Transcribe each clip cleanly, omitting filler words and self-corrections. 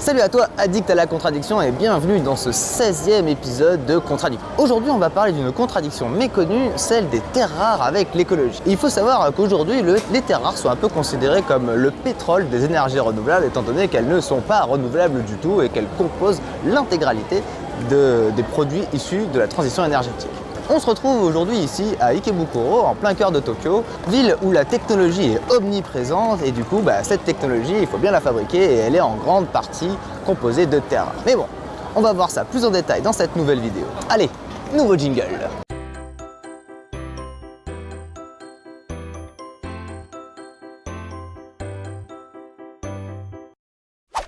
Salut à toi, addict à la contradiction, et bienvenue dans ce 16e épisode de Contradiction. Aujourd'hui, on va parler d'une contradiction méconnue, celle des terres rares avec l'écologie. Il faut savoir qu'aujourd'hui, les terres rares sont un peu considérées comme le pétrole des énergies renouvelables, étant donné qu'elles ne sont pas renouvelables du tout et qu'elles composent l'intégralité des produits issus de la transition énergétique. On se retrouve aujourd'hui ici à Ikebukuro, en plein cœur de Tokyo, ville où la technologie est omniprésente et du coup cette technologie il faut bien la fabriquer et elle est en grande partie composée de terres rares. Mais bon, on va voir ça plus en détail dans cette nouvelle vidéo. Allez, nouveau jingle.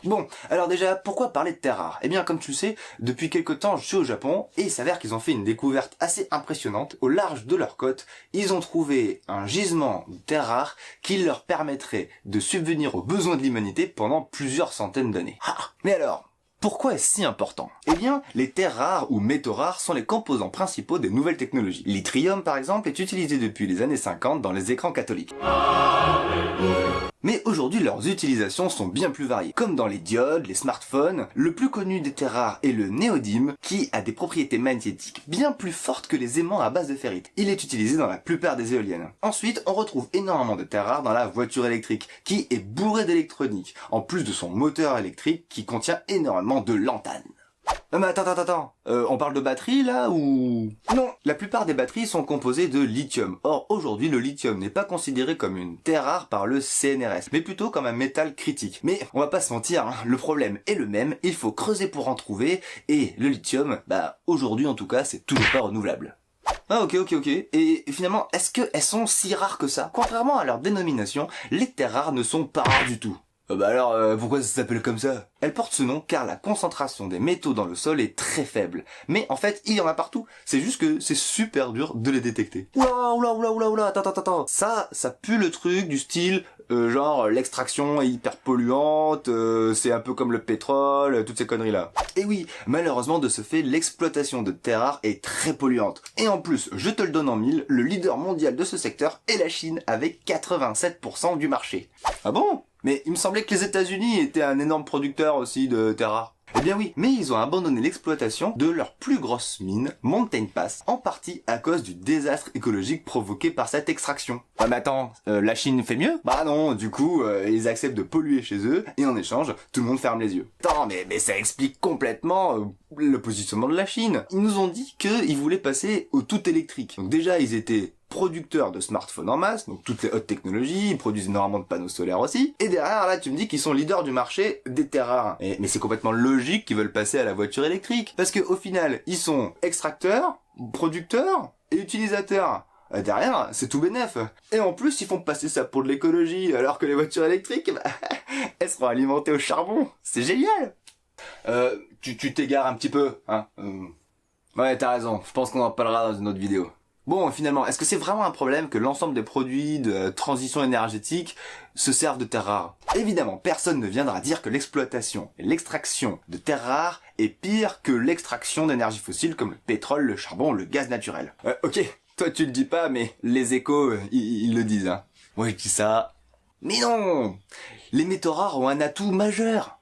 Bon, alors déjà, pourquoi parler de terres rares? Eh bien, comme tu le sais, depuis quelque temps, je suis au Japon, et il s'avère qu'ils ont fait une découverte assez impressionnante. Au large de leur côte, ils ont trouvé un gisement de terres rares qui leur permettrait de subvenir aux besoins de l'humanité pendant plusieurs centaines d'années. Ah, mais alors, pourquoi est-ce si important? Eh bien, les terres rares ou métaux rares sont les composants principaux des nouvelles technologies. L'yttrium, par exemple, est utilisé depuis les années 50 dans les écrans catholiques. Mais aujourd'hui, leurs utilisations sont bien plus variées. Comme dans les diodes, les smartphones, le plus connu des terres rares est le néodyme, qui a des propriétés magnétiques bien plus fortes que les aimants à base de ferrite. Il est utilisé dans la plupart des éoliennes. Ensuite, on retrouve énormément de terres rares dans la voiture électrique, qui est bourrée d'électronique, en plus de son moteur électrique qui contient énormément de lantane. Non mais attends, on parle de batterie là ou... Non, la plupart des batteries sont composées de lithium. Or aujourd'hui le lithium n'est pas considéré comme une terre rare par le CNRS, mais plutôt comme un métal critique. Mais on va pas se mentir, hein, le problème est le même, il faut creuser pour en trouver, et le lithium, aujourd'hui en tout cas c'est toujours pas renouvelable. Ah ok. Et finalement, est-ce qu'elles sont si rares que ça? Contrairement à leur dénomination, les terres rares ne sont pas rares du tout. Pourquoi ça s'appelle comme ça? Elle porte ce nom car la concentration des métaux dans le sol est très faible. Mais en fait, il y en a partout. C'est juste que c'est super dur de les détecter. Oula, attends. Ça pue le truc du style, genre l'extraction est hyper polluante, c'est un peu comme le pétrole, toutes ces conneries là. Et oui, malheureusement de ce fait, l'exploitation de terres rares est très polluante. Et en plus, je te le donne en mille, le leader mondial de ce secteur est la Chine avec 87% du marché. Ah bon? Mais il me semblait que les États-Unis étaient un énorme producteur aussi de terres rares. Eh bien oui, mais ils ont abandonné l'exploitation de leur plus grosse mine, Mountain Pass, en partie à cause du désastre écologique provoqué par cette extraction. Ah mais attends, la Chine fait mieux? Bah non, du coup, ils acceptent de polluer chez eux, et en échange, tout le monde ferme les yeux. Attends, mais ça explique complètement le positionnement de la Chine. Ils nous ont dit qu'ils voulaient passer au tout électrique. Donc déjà, ils étaient producteurs de smartphones en masse, donc toutes les hautes technologies, ils produisent énormément de panneaux solaires aussi, et derrière là tu me dis qu'ils sont leaders du marché des terres rares. Mais c'est complètement logique qu'ils veulent passer à la voiture électrique, parce que au final, ils sont extracteurs, producteurs et utilisateurs. Derrière, c'est tout bénef. Et en plus, ils font passer ça pour de l'écologie, alors que les voitures électriques, elles seront alimentées au charbon. C'est génial. Tu t'égares un petit peu, hein. Ouais, t'as raison, je pense qu'on en parlera dans une autre vidéo. Bon, finalement, est-ce que c'est vraiment un problème que l'ensemble des produits de transition énergétique se servent de terres rares? Évidemment, personne ne viendra dire que l'exploitation et l'extraction de terres rares est pire que l'extraction d'énergie fossile comme le pétrole, le charbon, le gaz naturel. Ok, toi tu le dis pas, mais les échos, ils le disent, hein. Moi je dis ça. Mais non! Les métaux rares ont un atout majeur.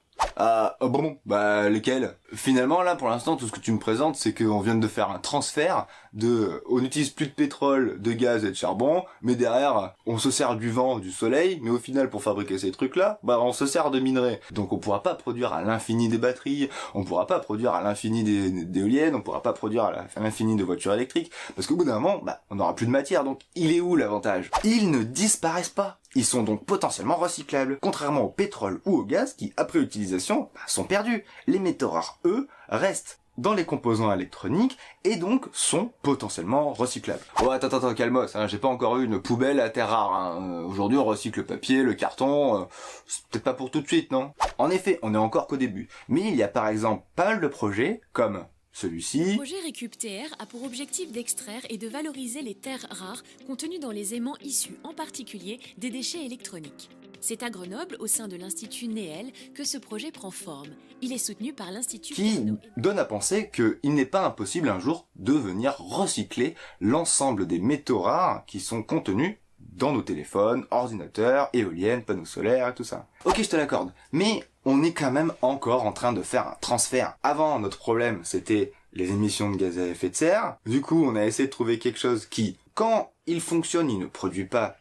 Lesquels? Finalement là pour l'instant tout ce que tu me présentes c'est qu'on vient de faire un transfert on n'utilise plus de pétrole, de gaz et de charbon, mais derrière on se sert du vent, du soleil, mais au final pour fabriquer ces trucs là, on se sert de minerais. Donc on pourra pas produire à l'infini des batteries, on pourra pas produire à l'infini des éoliennes, on pourra pas produire à l'infini de voitures électriques, parce qu'au bout d'un moment, on n'aura plus de matière, donc il est où l'avantage? Ils ne disparaissent pas. Ils sont donc potentiellement recyclables, contrairement au pétrole ou au gaz qui, après utilisation, sont perdus. Les métaux rares, eux, restent dans les composants électroniques et donc sont potentiellement recyclables. Oh attends, calmos, hein, j'ai pas encore eu une poubelle à terre rare. Hein. Aujourd'hui on recycle le papier, le carton, c'est peut-être pas pour tout de suite, non? En effet, on est encore qu'au début. Mais il y a par exemple pas mal de projets comme celui-ci. Le projet RécupTR a pour objectif d'extraire et de valoriser les terres rares contenues dans les aimants issus en particulier des déchets électroniques. C'est à Grenoble, au sein de l'Institut Néel, que ce projet prend forme. Il est soutenu par l'Institut... Qui donne à penser qu'il n'est pas impossible un jour de venir recycler l'ensemble des métaux rares qui sont contenus dans nos téléphones, ordinateurs, éoliennes, panneaux solaires et tout ça. Ok, je te l'accorde, mais on est quand même encore en train de faire un transfert. Avant, notre problème, c'était les émissions de gaz à effet de serre. Du coup, on a essayé de trouver quelque chose qui, quand il fonctionne, il ne produit pas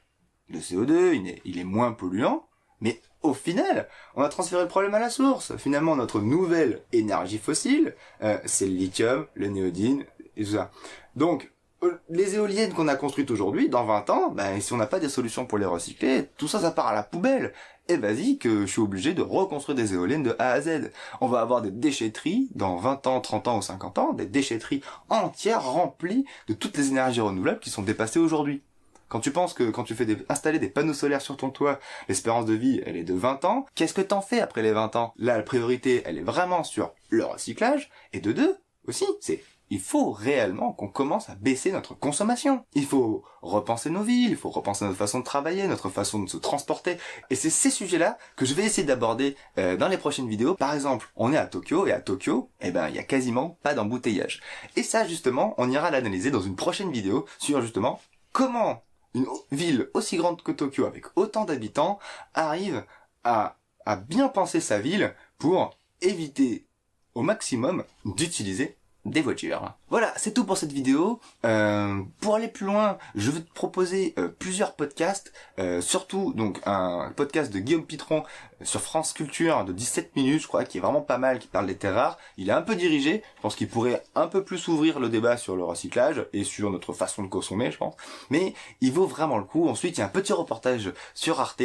de CO2, il est moins polluant, mais au final, on a transféré le problème à la source. Finalement, notre nouvelle énergie fossile, c'est le lithium, le néodyne et tout ça. Donc, les éoliennes qu'on a construites aujourd'hui, dans 20 ans, si on n'a pas des solutions pour les recycler, tout ça, ça part à la poubelle. Et vas-y que je suis obligé de reconstruire des éoliennes de A à Z. On va avoir des déchetteries dans 20 ans, 30 ans ou 50 ans, des déchetteries entières remplies de toutes les énergies renouvelables qui sont dépassées aujourd'hui. Quand tu penses que quand tu fais installer des panneaux solaires sur ton toit, l'espérance de vie, elle est de 20 ans, qu'est-ce que t'en fais après les 20 ans? Là, la priorité, elle est vraiment sur le recyclage, et de deux, aussi, il faut réellement qu'on commence à baisser notre consommation. Il faut repenser nos villes, il faut repenser notre façon de travailler, notre façon de se transporter. Et c'est ces sujets-là que je vais essayer d'aborder dans les prochaines vidéos. Par exemple, on est à Tokyo, et à Tokyo, il y a quasiment pas d'embouteillage. Et ça, justement, on ira l'analyser dans une prochaine vidéo sur, justement, comment une ville aussi grande que Tokyo, avec autant d'habitants, arrive à bien penser sa ville pour éviter au maximum d'utiliser des voitures. Voilà, c'est tout pour cette vidéo. Pour aller plus loin, je vais te proposer plusieurs podcasts, surtout donc un podcast de Guillaume Pitron sur France Culture de 17 minutes, je crois, qui est vraiment pas mal, qui parle des terres rares. Il est un peu dirigé, je pense qu'il pourrait un peu plus ouvrir le débat sur le recyclage et sur notre façon de consommer, je pense. Mais il vaut vraiment le coup. Ensuite, il y a un petit reportage sur Arte,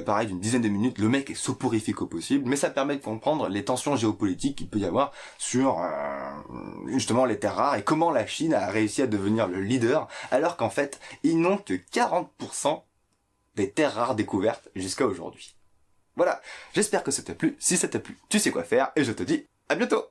pareil d'une dizaine de minutes. Le mec est soporifique au possible, mais ça permet de comprendre les tensions géopolitiques qu'il peut y avoir sur justement les terres rares et comment la Chine a réussi à devenir le leader alors qu'en fait ils n'ont que 40% des terres rares découvertes jusqu'à aujourd'hui. Voilà, j'espère que ça t'a plu. Si ça t'a plu, tu sais quoi faire et je te dis à bientôt.